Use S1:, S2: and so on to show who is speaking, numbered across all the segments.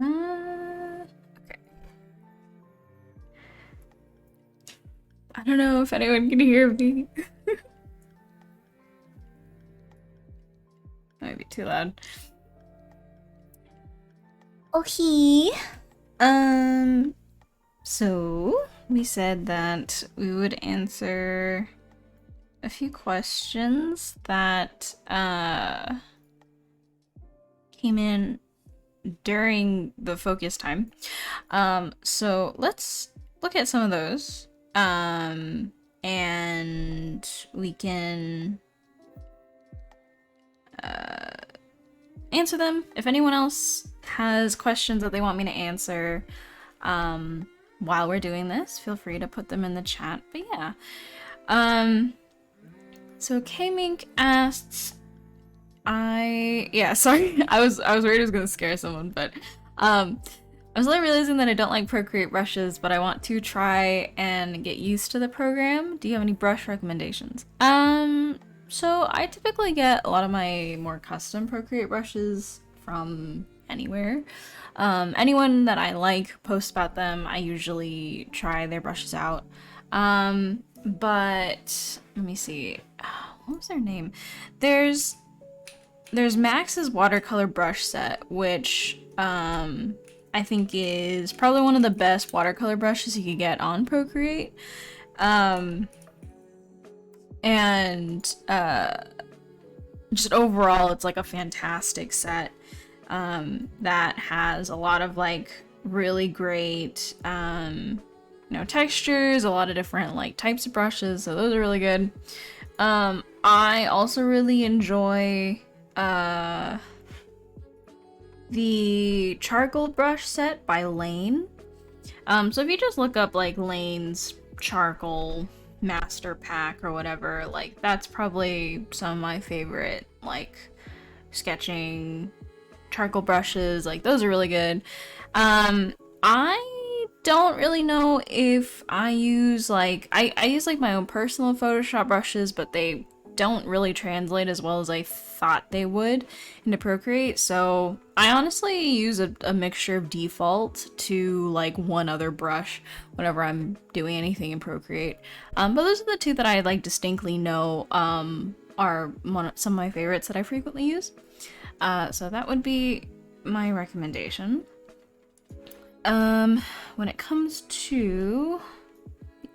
S1: Okay. I don't know if anyone can hear me. Might be too loud. Okay. So we said that we would answer a few questions that came in during the focus time. So let's look at some of those. And we can answer them. If anyone else has questions that they want me to answer while we're doing this, feel free to put them in the chat. But yeah. So K-Mink asks, sorry, I was worried I was gonna scare someone, but I was like realizing that I don't like Procreate brushes, but I want to try and get used to the program. Do you have any brush recommendations? So I typically get a lot of my more custom Procreate brushes from anywhere. Anyone that I like post about them, I usually try their brushes out. But let me see. What was their name? There's Max's watercolor brush set, which I think is probably one of the best watercolor brushes you could get on Procreate. Just overall, it's like a fantastic set that has a lot of like really great textures, a lot of different like types of brushes, so those are really good. I also really enjoy the charcoal brush set by Lane. So if you just look up like Lane's charcoal master pack or whatever, like that's probably some of my favorite like sketching charcoal brushes. Like those are really good. I don't really know if I use like I use like my own personal Photoshop brushes, but they don't really translate as well as I thought they would into Procreate, so I honestly use a mixture of default to like one other brush whenever I'm doing anything in Procreate. But those are the two that I like distinctly know are some of my favorites that I frequently use. So that would be my recommendation. When it comes to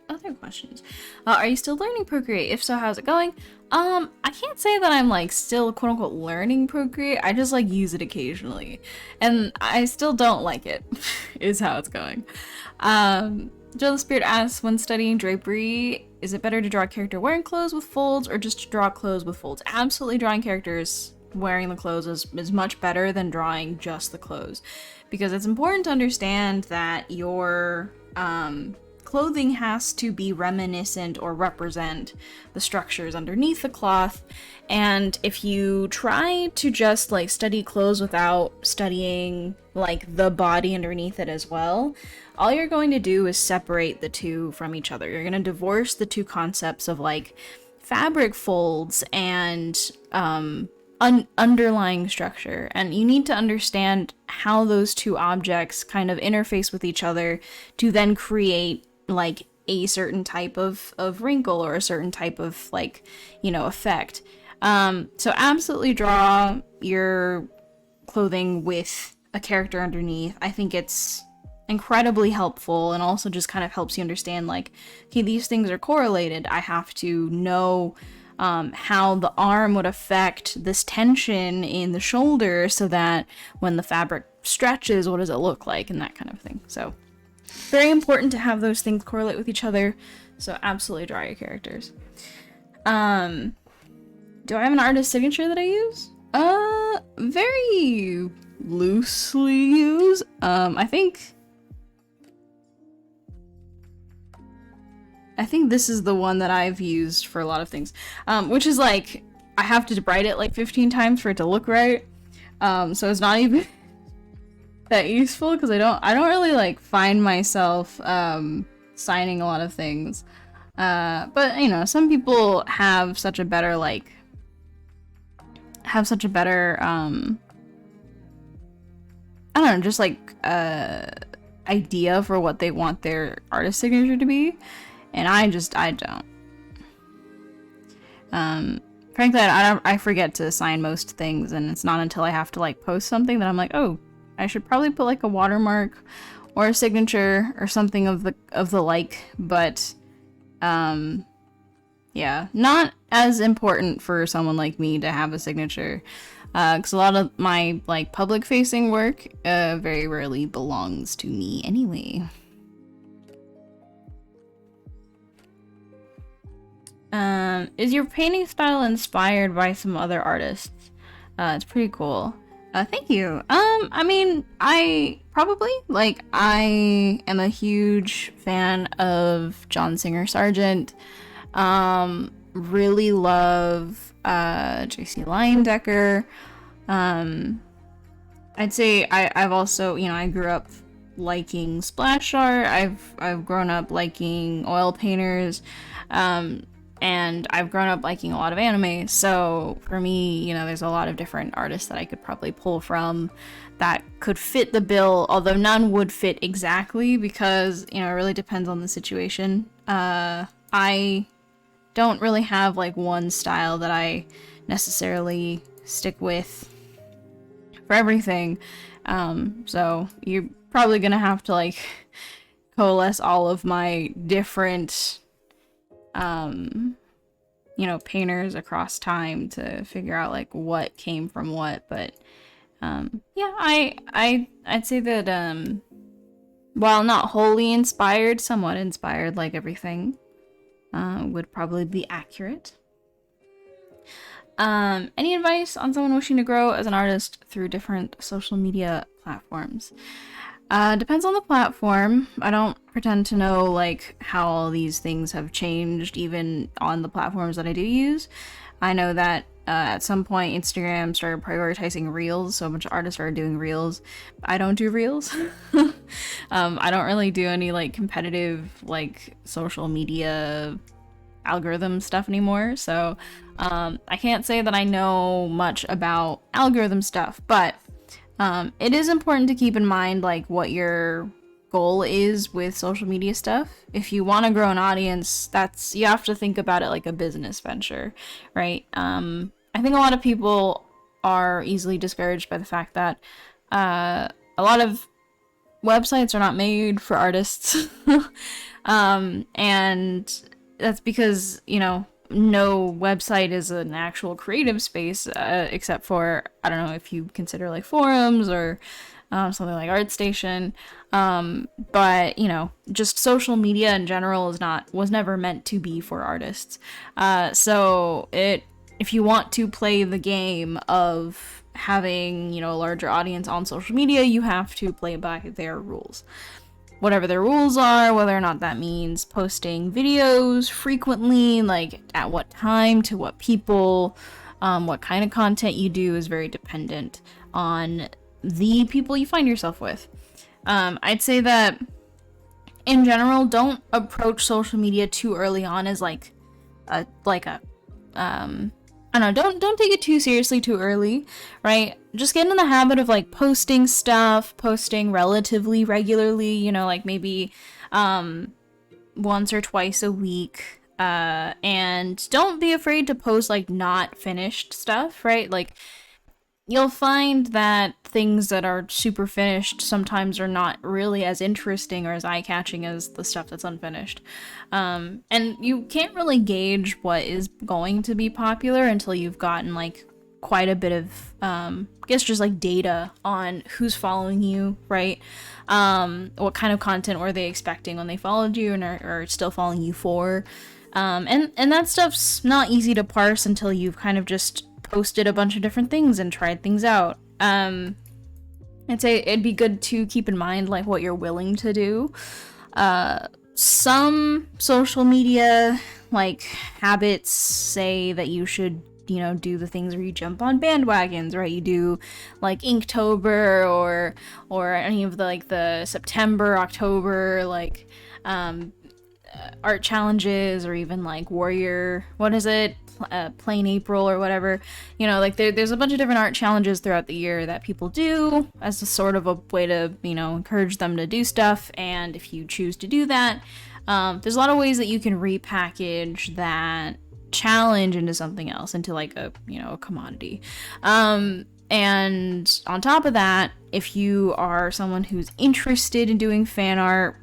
S1: other questions, are you still learning Procreate? If so, how's it going? I can't say that I'm like still quote unquote learning Procreate. I just like use it occasionally, and I still don't like it. Is how it's going. Joe the Spirit asks, when studying drapery, is it better to draw a character wearing clothes with folds or just to draw clothes with folds? Absolutely, drawing characters wearing the clothes is much better than drawing just the clothes, because it's important to understand that your clothing has to be reminiscent or represent the structures underneath the cloth. And if you try to just like study clothes without studying like the body underneath it as well, all you're going to do is separate the two from each other. You're going to divorce the two concepts of like fabric folds and underlying structure, and you need to understand how those two objects kind of interface with each other to then create like a certain type of wrinkle or a certain type of like, effect. So absolutely draw your clothing with a character underneath. I think it's incredibly helpful, and also just kind of helps you understand, like, okay, these things are correlated. I have to know how the arm would affect this tension in the shoulder, so that when the fabric stretches, what does it look like, and that kind of thing. So very important to have those things correlate with each other. So absolutely draw your characters. Do I have an artist signature that I use? Very loosely use. I think this is the one that I've used for a lot of things, which is like, I have to write it like 15 times for it to look right. So it's not even that useful, because I don't really like find myself signing a lot of things. But you know, some people have such a better I don't know, just like idea for what they want their artist signature to be, and I don't. Frankly, I forget to sign most things, and it's not until I have to like post something that I'm like, oh, I should probably put like a watermark or a signature or something of the like. But yeah, not as important for someone like me to have a signature, because a lot of my like public facing work very rarely belongs to me anyway. Is your painting style inspired by some other artists? It's pretty cool. Thank you. I mean, I probably, like, I am a huge fan of John Singer Sargent. Really love JC Leyendecker. I'd say I've also, you know, I grew up liking splash art. I've grown up liking oil painters. And I've grown up liking a lot of anime, so for me, you know, there's a lot of different artists that I could probably pull from that could fit the bill, although none would fit exactly, because, you know, it really depends on the situation. I don't really have like one style that I necessarily stick with for everything, so you're probably gonna have to like coalesce all of my different you know, painters across time to figure out like what came from what. But yeah, I'd say that while not wholly inspired, somewhat inspired, like everything, would probably be accurate. Any advice on someone wishing to grow as an artist through different social media platforms? Depends on the platform. I don't pretend to know like how all these things have changed even on the platforms that I do use. I know that at some point Instagram started prioritizing reels, so a bunch of artists started doing reels. I don't do reels. I don't really do any like competitive like social media algorithm stuff anymore, so I can't say that I know much about algorithm stuff, but it is important to keep in mind like what your goal is with social media stuff. If you want to grow an audience, you have to think about it like a business venture, right? I think a lot of people are easily discouraged by the fact that a lot of websites are not made for artists. And that's because, you know, no website is an actual creative space, except for, I don't know if you consider like forums or something like ArtStation. But, you know, just social media in general was never meant to be for artists. So if you want to play the game of having, you know, a larger audience on social media, you have to play by their rules. Whatever their rules are, whether or not that means posting videos frequently, like at what time, to what people, what kind of content you do is very dependent on the people you find yourself with. I'd say that in general, don't approach social media too early on as I don't know, don't take it too seriously too early, right? Just get in the habit of like posting relatively regularly, you know, like maybe once or twice a week. And don't be afraid to post like not finished stuff, right? Like you'll find that things that are super finished sometimes are not really as interesting or as eye-catching as the stuff that's unfinished. And you can't really gauge what is going to be popular until you've gotten like quite a bit of I guess just like data on who's following you, right? What kind of content were they expecting when they followed you and are still following you for. And that stuff's not easy to parse until you've kind of just posted a bunch of different things and tried things out. I'd say it'd be good to keep in mind like what you're willing to do. Some social media like habits say that you should, you know, do the things where you jump on bandwagons, right? You do like Inktober or any of the like the September, October like art challenges, or even like Warrior, what is it? Plain April or whatever. You know, like there's a bunch of different art challenges throughout the year that people do as a sort of a way to, you know, encourage them to do stuff. And if you choose to do that, there's a lot of ways that you can repackage that challenge into something else, into like a, you know, a commodity. And on top of that, if you are someone who's interested in doing fan art,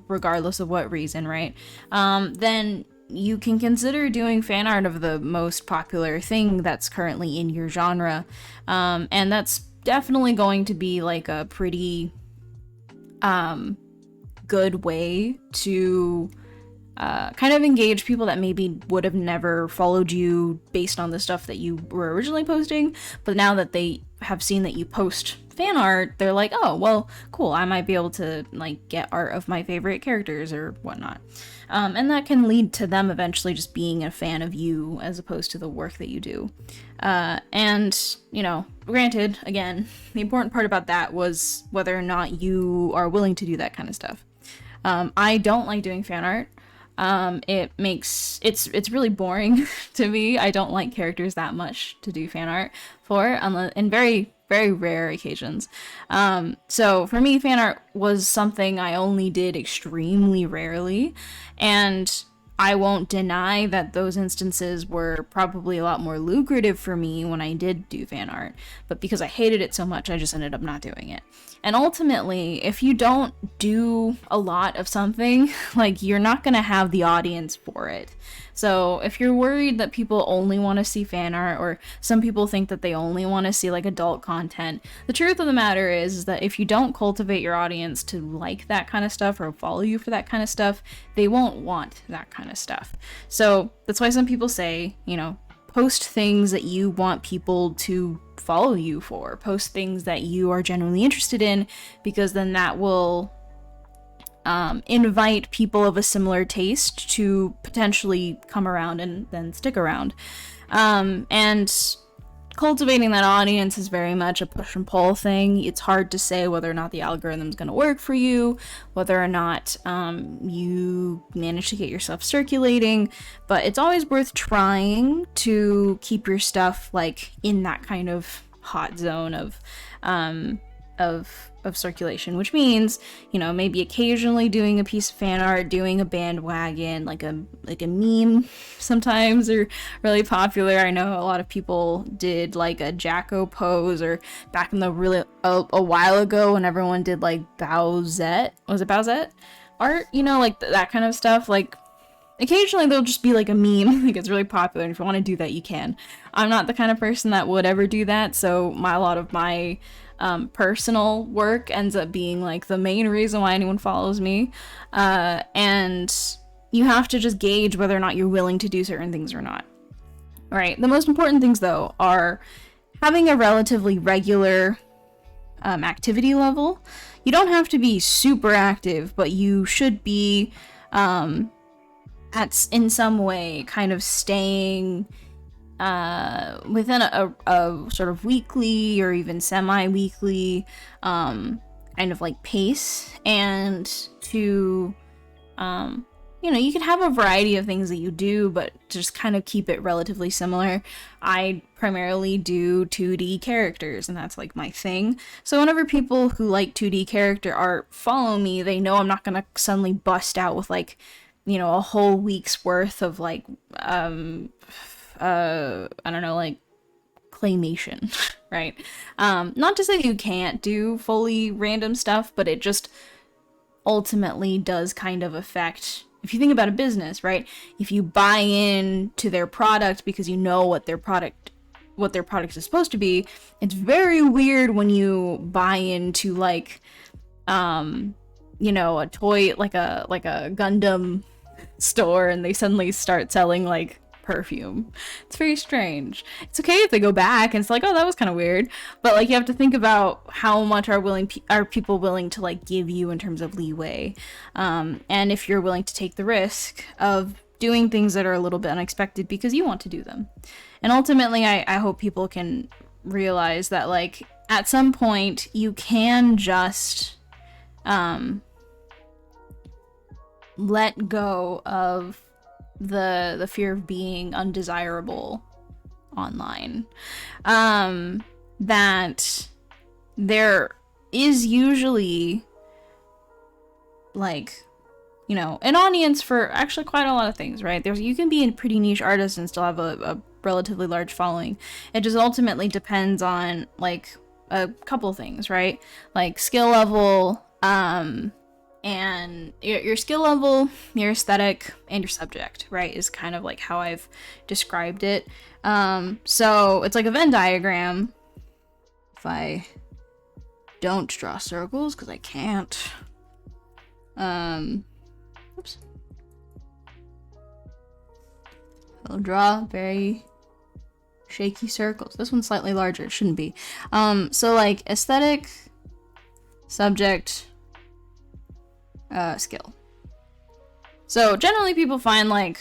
S1: regardless of what reason, right? Then you can consider doing fan art of the most popular thing that's currently in your genre. And that's definitely going to be like a pretty good way to kind of engage people that maybe would have never followed you based on the stuff that you were originally posting, but now that they have seen that you post fan art, they're like, oh, well, cool, I might be able to like get art of my favorite characters or whatnot. And that can lead to them eventually just being a fan of you as opposed to the work that you do. And, you know, granted, again, the important part about that was whether or not you are willing to do that kind of stuff. I don't like doing fan art. It's really boring to me. I don't like characters that much to do fan art for, unless in very, very rare occasions. So for me, fan art was something I only did extremely rarely, and I won't deny that those instances were probably a lot more lucrative for me when I did do fan art, but because I hated it so much, I just ended up not doing it. And ultimately, if you don't do a lot of something, like, you're not gonna have the audience for it. So if you're worried that people only want to see fan art, or some people think that they only want to see like adult content, the truth of the matter is that if you don't cultivate your audience to like that kind of stuff or follow you for that kind of stuff, they won't want that kind of stuff. So that's why some people say, you know, post things that you want people to follow you for. Post things that you are genuinely interested in, because then that will invite people of a similar taste to potentially come around and then stick around. And cultivating that audience is very much a push and pull thing. It's hard to say whether or not the algorithm's going to work for you, whether or not you manage to get your stuff circulating, but it's always worth trying to keep your stuff like in that kind of hot zone of circulation, which means, you know, maybe occasionally doing a piece of fan art, doing a bandwagon, like a meme sometimes are really popular. I know a lot of people did like a Jacko pose, or back in the really a while ago when everyone did like Bowsette, was it Bowsette art, you know, like that kind of stuff. Like occasionally there'll just be like a meme like it's really popular, and if you want to do that, you can. I'm not the kind of person that would ever do that, so a lot of my personal work ends up being like the main reason why anyone follows me. And you have to just gauge whether or not you're willing to do certain things or not. All right. The most important things though are having a relatively regular activity level. You don't have to be super active, but you should be in some way kind of staying within a sort of weekly or even semi-weekly kind of like pace, and to you know, you can have a variety of things that you do, but just kind of keep it relatively similar. I primarily do 2D characters, and that's like my thing. So whenever people who like 2D character art follow me, they know I'm not gonna suddenly bust out with like, you know, a whole week's worth of like I don't know, like claymation, right? Not to say you can't do fully random stuff, but it just ultimately does kind of affect, if you think about a business, right? If you buy into their product because you know what their product is supposed to be, it's very weird when you buy into like you know, a toy, like a Gundam store, and they suddenly start selling like perfume. It's very strange. It's okay if they go back and it's like, oh, that was kind of weird, but like you have to think about how much are people willing to like give you in terms of leeway, and if you're willing to take the risk of doing things that are a little bit unexpected because you want to do them. And ultimately, I hope people can realize that like at some point you can just let go of the fear of being undesirable online. That there is usually like, you know, an audience for actually quite a lot of things, right? You can be a pretty niche artist and still have a relatively large following. It just ultimately depends on like a couple things, right? Like skill level, and your skill level, your aesthetic, and your subject, right, is kind of like how I've described it. So it's like a Venn diagram. If I don't draw circles, because I can't. Oops. I'll draw very shaky circles. This one's slightly larger, it shouldn't be. So like aesthetic, subject, skill. So generally people find like,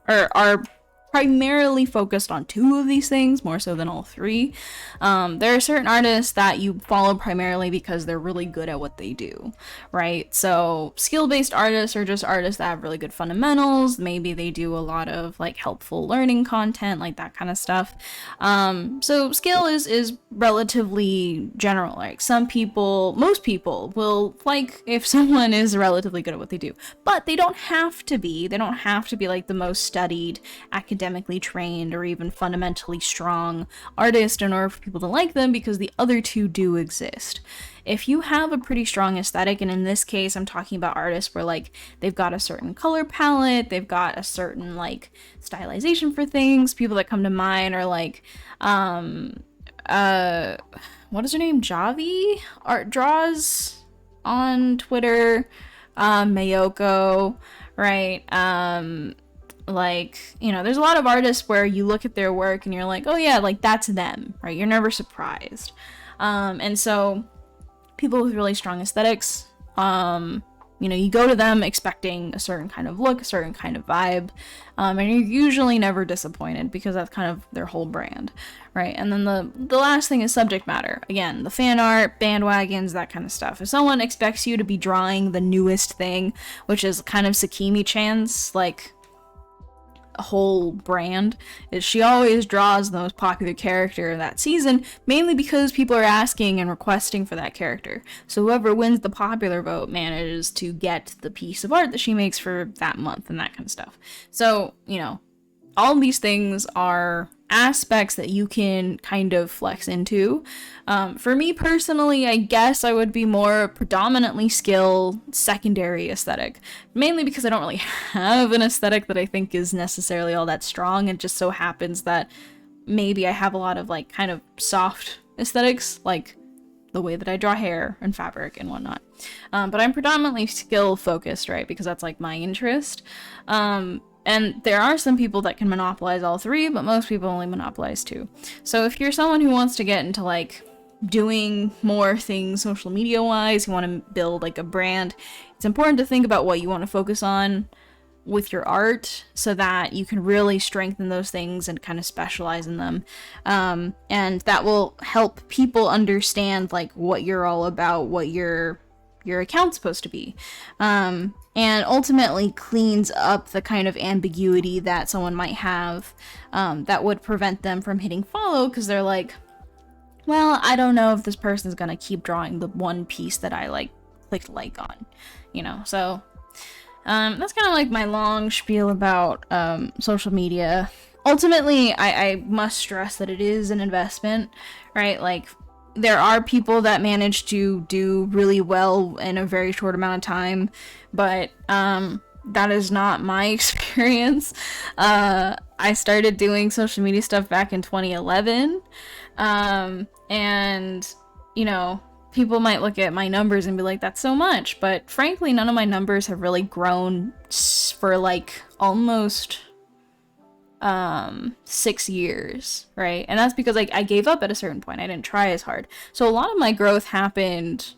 S1: or are primarily focused on 2 of these things more so than all 3. There are certain artists that you follow primarily because they're really good at what they do, right? So skill-based artists are just artists that have really good fundamentals. Maybe they do a lot of like helpful learning content, like that kind of stuff. So skill is relatively general. Like most people will like if someone is relatively good at what they do, but they don't have to be. They don't have to be like the most studied, academically trained, or even fundamentally strong artist in order for people to like them, because the other 2 do exist. If you have a pretty strong aesthetic, and in this case I'm talking about artists where like they've got a certain color palette, they've got a certain like stylization for things. People that come to mind are like what is her name, Javi art draws on Twitter, Mayoko, right? Like, you know, there's a lot of artists where you look at their work and you're like, oh yeah, like that's them, right? You're never surprised. And so people with really strong aesthetics, you know, you go to them expecting a certain kind of look, a certain kind of vibe, and you're usually never disappointed because that's kind of their whole brand, right? And then the last thing is subject matter. Again, the fan art, bandwagons, that kind of stuff. If someone expects you to be drawing the newest thing, which is kind of Sakimi-chan's, like, a whole brand, is she always draws the most popular character in that season, mainly because people are asking and requesting for that character. So whoever wins the popular vote manages to get the piece of art that she makes for that month and that kind of stuff. So, you know, all these things are aspects that you can kind of flex into. For me personally, I guess I would be more predominantly skill, secondary aesthetic, mainly because I don't really have an aesthetic that I think is necessarily all that strong. It just so happens that maybe I have a lot of like kind of soft aesthetics, like the way that I draw hair and fabric and whatnot. But I'm predominantly skill focused, right? Because that's like my interest. And there are some people that can monopolize all 3, but most people only monopolize 2. So if you're someone who wants to get into like doing more things social media wise, you want to build like a brand, it's important to think about what you want to focus on with your art so that you can really strengthen those things and kind of specialize in them. And that will help people understand like what you're all about, what your account's supposed to be. And ultimately cleans up the kind of ambiguity that someone might have that would prevent them from hitting follow, because they're like, well, I don't know if this person's gonna keep drawing the one piece that I like clicked like on, you know. So that's kind of like my long spiel about social media. ultimately, I must stress that it is an investment, right? Like, there are people that manage to do really well in a very short amount of time, but that is not my experience. I started doing social media stuff back in 2011, and you know, people might look at my numbers and be like, that's so much, but frankly, none of my numbers have really grown for like almost 6 years, right? And that's because I gave up at a certain point. I didn't try as hard. So a lot of my growth happened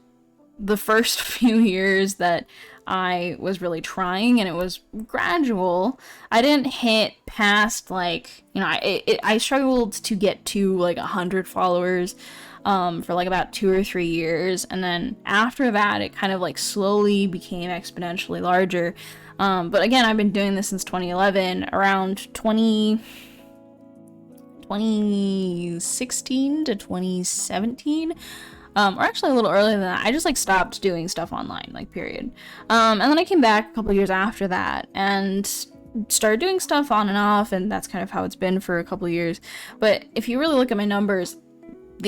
S1: the first few years that I was really trying, and it was gradual. I didn't hit past like, you know, I struggled to get to like 100 followers for like about 2 or 3 years, and then after that it kind of like slowly became exponentially larger. But again, I've been doing this since 2011, around 2016 to 2017. Or actually a little earlier than that. I just like stopped doing stuff online, like period. And then I came back a couple years after that and started doing stuff on and off, and that's kind of how it's been for a couple years. But if you really look at my numbers,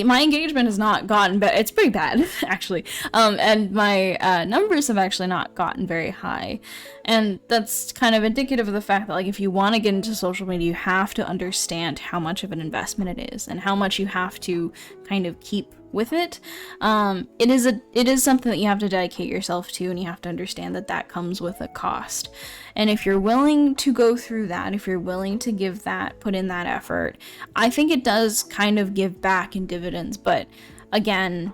S1: my engagement has not gotten better. It's pretty bad, actually. And my numbers have actually not gotten very high. And that's kind of indicative of the fact that, like, if you want to get into social media, you have to understand how much of an investment it is and how much you have to kind of keep with it. It is something that you have to dedicate yourself to, and you have to understand that that comes with a cost. And if you're willing to go through that, if you're willing to give that, put in that effort, I think it does kind of give back in dividends. But again,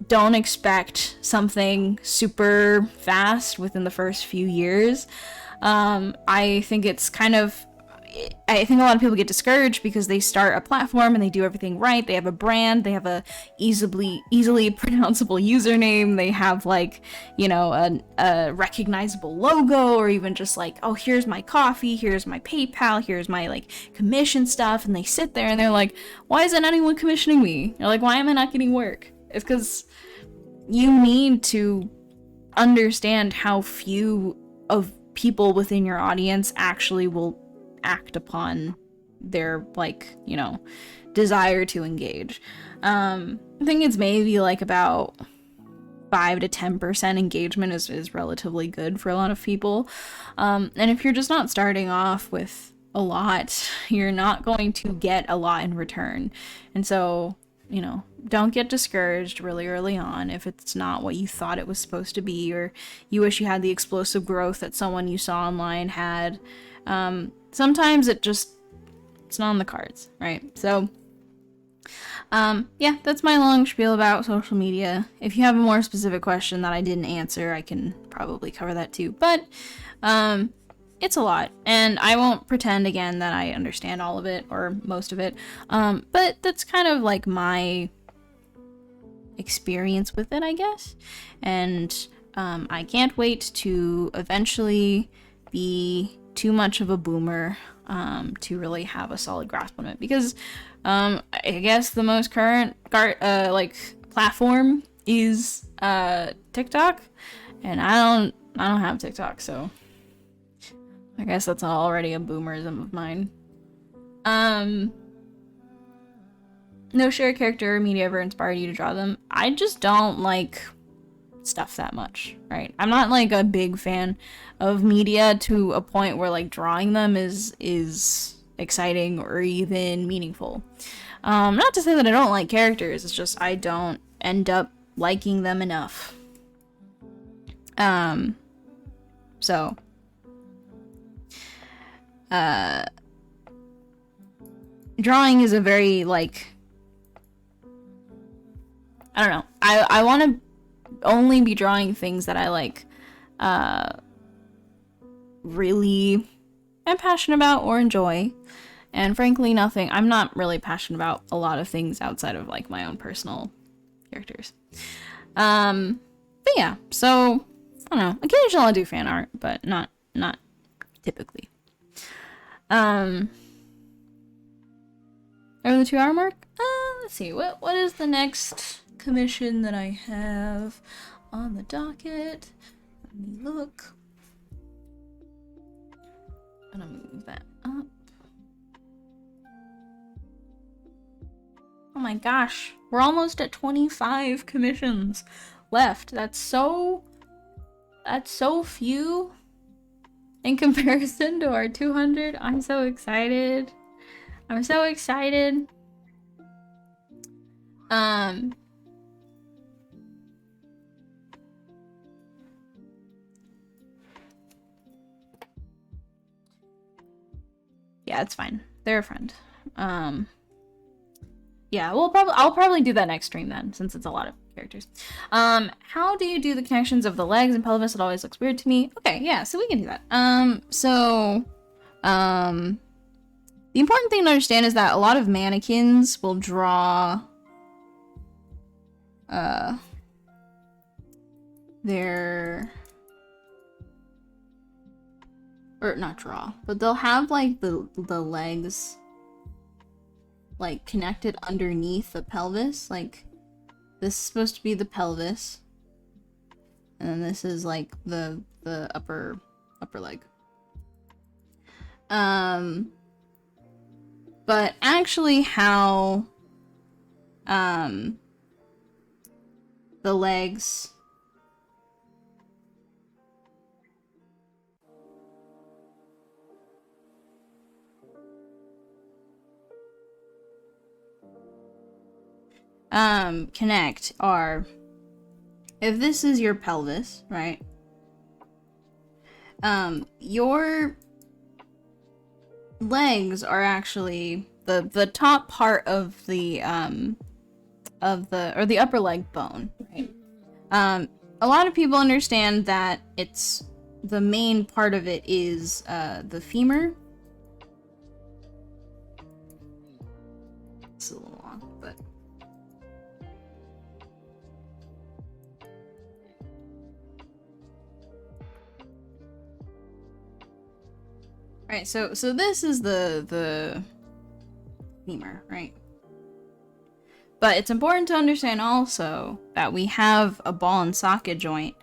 S1: don't expect something super fast within the first few years. I think it's kind of, I think a lot of people get discouraged because they start a platform and they do everything right. They have a brand, they have a easily pronounceable username, they have like, you know, a recognizable logo, or even just like, oh, here's my coffee, here's my PayPal, here's my like commission stuff, and they sit there and they're like, why isn't anyone commissioning me? They're like, why am I not getting work? It's because you need to understand how few of people within your audience actually will act upon their, like, you know, desire to engage. I think it's maybe like about 5 to 10% engagement is relatively good for a lot of people. And if you're just not starting off with a lot, you're not going to get a lot in return. And so, you know, don't get discouraged really early on if it's not what you thought it was supposed to be, or you wish you had the explosive growth that someone you saw online had. Sometimes it's not on the cards, right? So, yeah, that's my long spiel about social media. If you have a more specific question that I didn't answer, I can probably cover that too. But, it's a lot, and I won't pretend again that I understand all of it or most of it. But that's kind of like my experience with it, I guess. And, I can't wait to eventually be too much of a boomer to really have a solid grasp on it, because I guess the most current like platform is TikTok, and I don't have TikTok, so I guess that's already a boomerism of mine. No shared character or media ever inspired you to draw them? I just don't like stuff that much, right? I'm not like a big fan of media to a point where like drawing them is exciting or even meaningful. Not to say that I don't like characters, it's just I don't end up liking them enough. So drawing is a very, like, I don't know. I want to only be drawing things that I like really am passionate about or enjoy. And frankly, I'm not really passionate about a lot of things outside of like my own personal characters. But yeah, so I don't know. Occasionally I'll do fan art, but not typically. Over the 2-hour mark? Let's see. What is the next commission that I have on the docket? Let me look. I'm gonna move that up. my gosh. We're almost at 25 commissions left. That's so few in comparison to our 200. I'm so excited. I'm so excited. Yeah, it's fine. They're a friend. Yeah, I'll probably do that next stream then, since it's a lot of characters. How do you do the connections of the legs and pelvis? It always looks weird to me. Okay, yeah, so we can do that. The important thing to understand is that a lot of mannequins will draw or not draw, but they'll have like the legs like connected underneath the pelvis. Like this is supposed to be the pelvis, and then this is like the upper leg. But actually how the legs connect are, if this is your pelvis, right? Your legs are actually the top part of the upper leg bone, right? A lot of people understand that it's the main part of it is the femur. It's a little long, but right, so this is the femur, right? But it's important to understand also that we have a ball and socket joint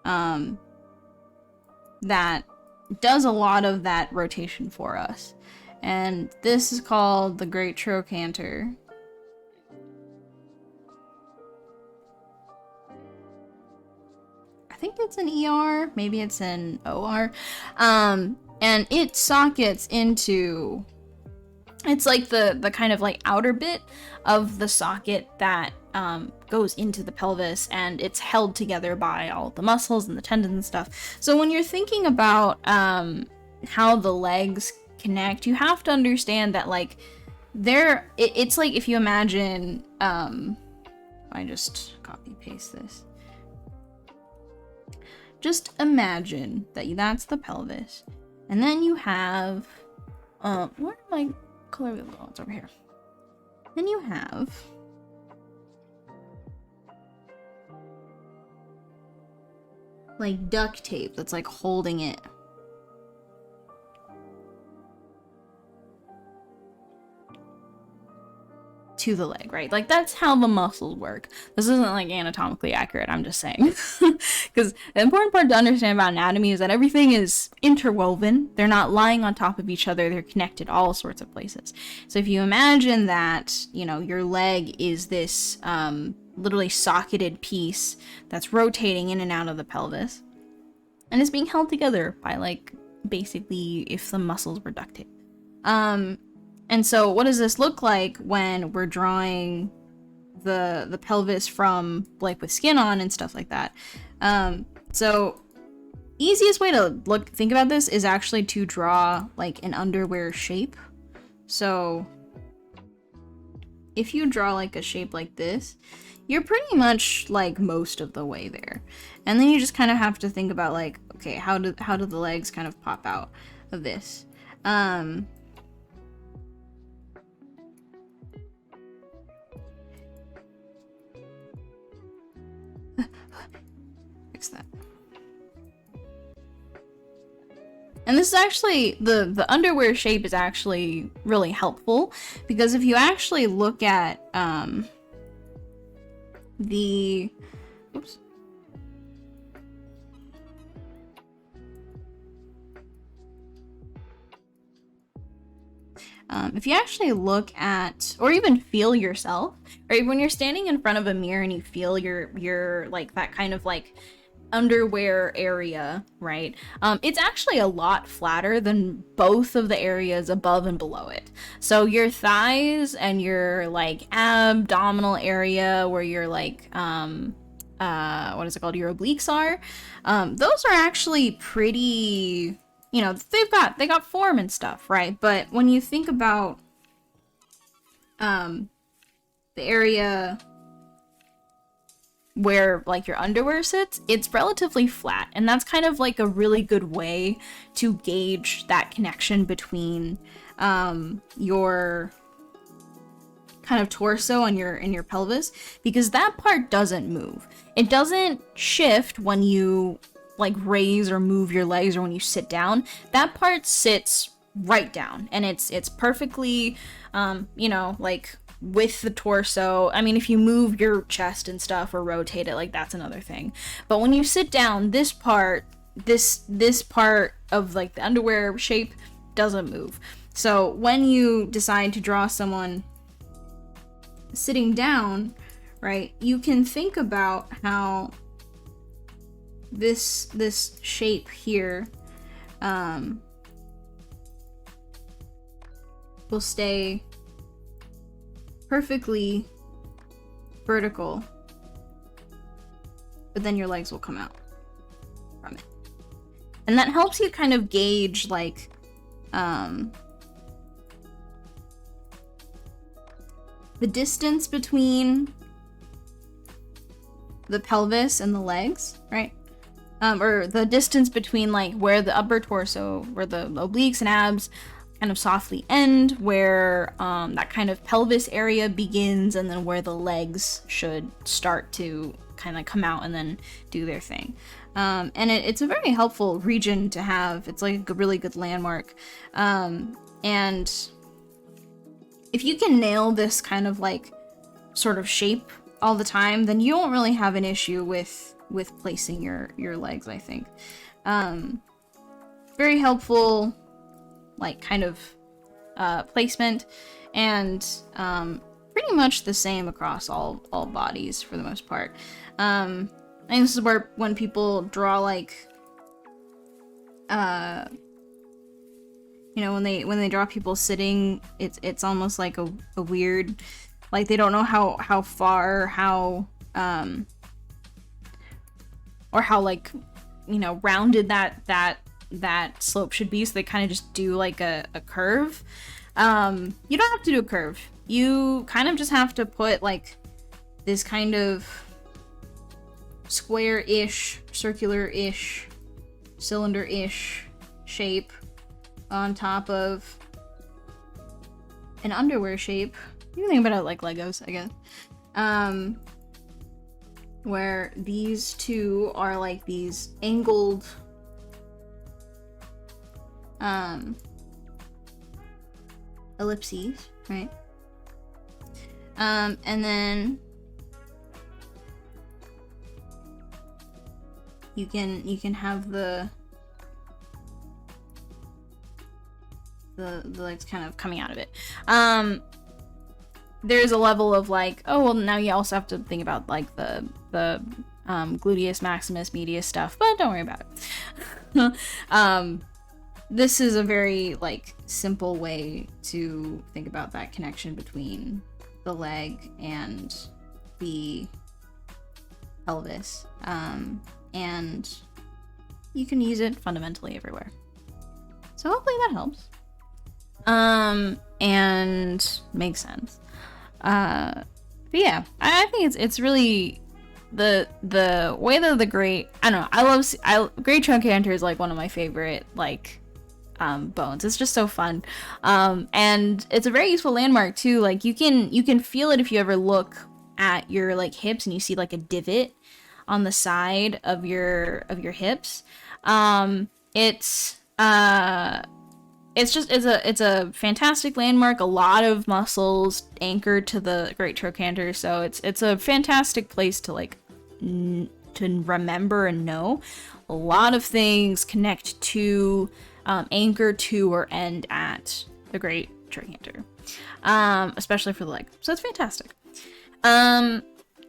S1: that does a lot of that rotation for us. And this is called the great trochanter. I think it's an ER, maybe it's an OR. And it sockets into, it's like the kind of like outer bit of the socket that goes into the pelvis, and it's held together by all the muscles and the tendons and stuff. So when you're thinking about how the legs connect, you have to understand that like it's like if you imagine I just copy paste this. Just imagine that that's the pelvis, and then you have where did my color wheel go? It's over here. Then you have like duct tape that's like holding it. To the leg, right? Like that's how the muscles work. This isn't like anatomically accurate, I'm just saying. Because the important part to understand about anatomy is that everything is interwoven. They're not lying on top of each other, they're connected all sorts of places. So if you imagine that, you know, your leg is this literally socketed piece that's rotating in and out of the pelvis, and it's being held together by like basically if the muscles were duct tape. And so what does this look like when we're drawing the pelvis from like with skin on and stuff like that? So easiest way to think about this is actually to draw like an underwear shape. So if you draw like a shape like this, you're pretty much like most of the way there. And then you just kind of have to think about like, okay, how do the legs kind of pop out of this? Fix that. And this is actually, the underwear shape is actually really helpful, because if you actually look at oops. If you actually look at, or even feel yourself, right, when you're standing in front of a mirror and you feel your like that kind of like underwear area, right, it's actually a lot flatter than both of the areas above and below it. So your thighs and your like abdominal area where you're like what is it called, your obliques are, those are actually pretty, you know, they got form and stuff, right? But when you think about the area where like your underwear sits, it's relatively flat, and that's kind of like a really good way to gauge that connection between your kind of torso and your pelvis, because that part doesn't move. It doesn't shift when you like raise or move your legs or when you sit down. That part sits right down, and it's perfectly you know, like with the torso. I mean, if you move your chest and stuff or rotate it, like that's another thing. But when you sit down, this part of like the underwear shape doesn't move. So when you decide to draw someone sitting down, right, you can think about how this shape here will stay perfectly vertical, but then your legs will come out from it. And that helps you kind of gauge like the distance between the pelvis and the legs, right? Or the distance between like where the upper torso, where the obliques and abs kind of softly end, where that kind of pelvis area begins, and then where the legs should start to kind of come out and then do their thing. And it's a very helpful region to have. It's like a really good landmark. And if you can nail this kind of like sort of shape all the time, then you won't really have an issue with placing your legs, I think. Very helpful, like kind of placement, and pretty much the same across all bodies for the most part. I think this is where when people draw like you know, when they draw people sitting, it's almost like a weird, like they don't know how far, or how like, you know, rounded that slope should be, so they kind of just do like a curve. You don't have to do a curve. You kind of just have to put like this kind of square-ish, circular-ish, cylinder-ish shape on top of an underwear shape. You can think about it like Legos, I guess. Where these two are like these angled ellipses, right? And then you can have the legs kind of coming out of it. There's a level of like, oh well, now you also have to think about like the gluteus maximus medius stuff, but don't worry about it. This is a very like simple way to think about that connection between the leg and the pelvis, and you can use it fundamentally everywhere. So hopefully that helps, and makes sense. But yeah, I think it's really the way that the great, I don't know, great trochanter is like one of my favorite like bones. It's just so fun, and it's a very useful landmark too. Like you can feel it if you ever look at your like hips and you see like a divot on the side of your hips. It's a fantastic landmark. A lot of muscles anchored to the great trochanter, so it's a fantastic place to like to remember and know. A lot of things connect to, anchor to, or end at the great trichanter, especially for the leg. So it's fantastic.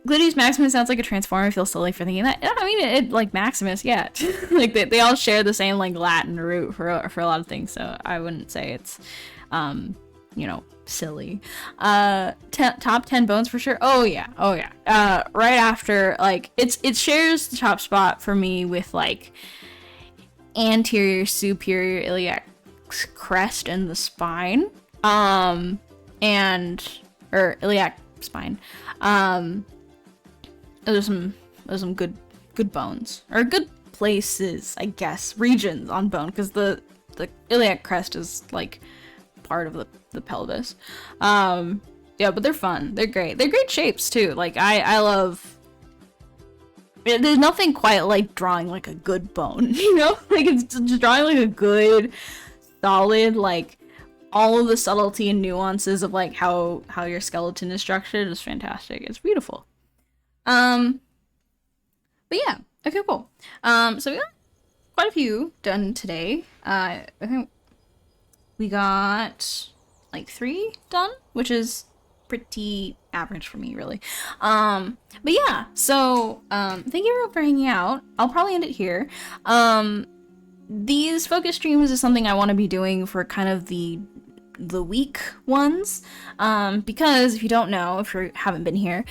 S1: Gluteus Maximus sounds like a transformer. I feel silly for thinking that. I mean, it like Maximus, yeah. Like they all share the same like Latin root for a lot of things. So I wouldn't say it's, you know, silly. Top 10 bones for sure. Oh yeah. Right after, like it shares the top spot for me with like anterior superior iliac crest and the spine, or iliac spine. There's some good bones, or good places, I guess, regions on bone, because the iliac crest is like part of the pelvis. Yeah, but they're fun. They're great. They're great shapes too. Like I love. There's nothing quite like drawing like a good bone, you know? Like it's just drawing like a good, solid, like all of the subtlety and nuances of like how your skeleton is structured is fantastic. It's beautiful. But yeah, okay, cool. So we got quite a few done today. I think we got like 3 done, which is pretty average for me, really. But yeah, so thank you everyone for hanging out. I'll probably end it here. These focus streams is something I want to be doing for kind of the week ones, because if you don't know, if you haven't been here,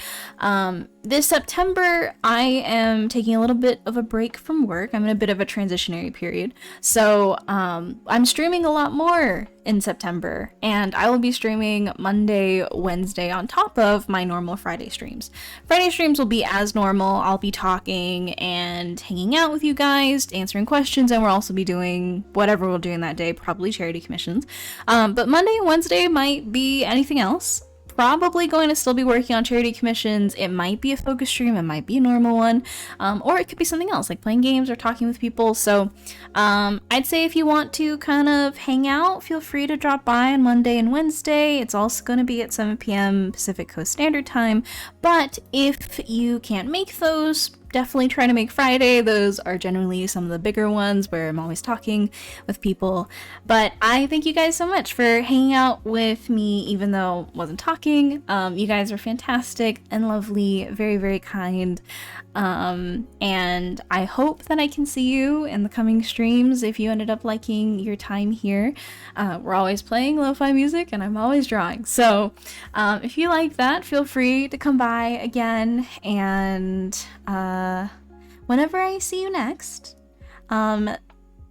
S1: this September I am taking a little bit of a break from work. I'm in a bit of a transitionary period, so I'm streaming a lot more in September, and I will be streaming Monday, Wednesday on top of my normal Friday streams. Friday streams will be as normal. I'll be talking and hanging out with you guys, answering questions, and we'll also be doing whatever we're doing that day, probably charity commissions. But Monday and Wednesday might be anything else. Probably going to still be working on charity commissions. It might be a focus stream, it might be a normal one, or it could be something else like playing games or talking with people. So I'd say if you want to kind of hang out, feel free to drop by on Monday and Wednesday. It's also going to be at 7 p.m. Pacific Coast Standard Time. But if you can't make those, definitely try to make Friday. Those are generally some of the bigger ones where I'm always talking with people. But I thank you guys so much for hanging out with me, even though I wasn't talking. You guys are fantastic and lovely, very, very kind. And I hope that I can see you in the coming streams if you ended up liking your time here. We're always playing lo-fi music and I'm always drawing. So if you like that, feel free to come by again, and whenever I see you next,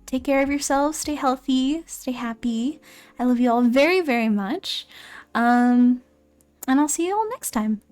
S1: take care of yourselves, stay healthy, stay happy. I love you all very, very much. And I'll see you all next time.